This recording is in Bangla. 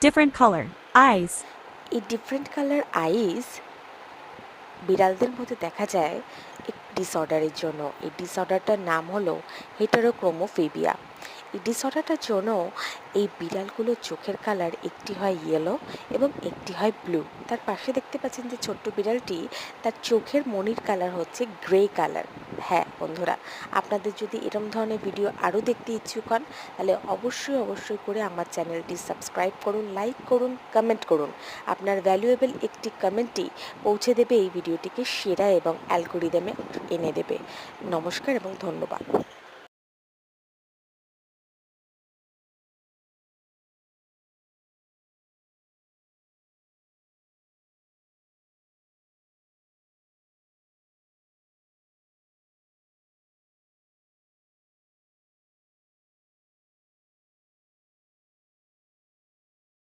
different color, eyes, এই ডিফারেন্ট কালার আইস বিড়ালদের মধ্যে দেখা যায় এক ডিসঅর্ডারের জন্য। এই ডিসঅর্ডারটার নাম হলো হেটারোক্রোমোফোবিয়া। এই ডিসঅর্ডারটার জন্য এই বিড়ালগুলোর চোখের কালার একটি হয় ইয়েলো এবং একটি হয় ব্লু। তার পাশে দেখতে পাচ্ছেন যে ছোট্ট বিড়ালটি, তার চোখের মণির কালার হচ্ছে গ্রে কালার। হ্যাঁ বন্ধুরা, আপনাদের যদি এরম ধরনের ভিডিও আরও দেখতে ইচ্ছুক হন তাহলে অবশ্যই করে আমার চ্যানেলটি সাবস্ক্রাইব করুন, লাইক করুন, কমেন্ট করুন। আপনার ভ্যালুয়েবল একটি কমেন্টই পৌঁছে দেবে এই ভিডিওটিকে সেরা এবং অ্যালগোরিদমে এনে দেবে। নমস্কার এবং ধন্যবাদ।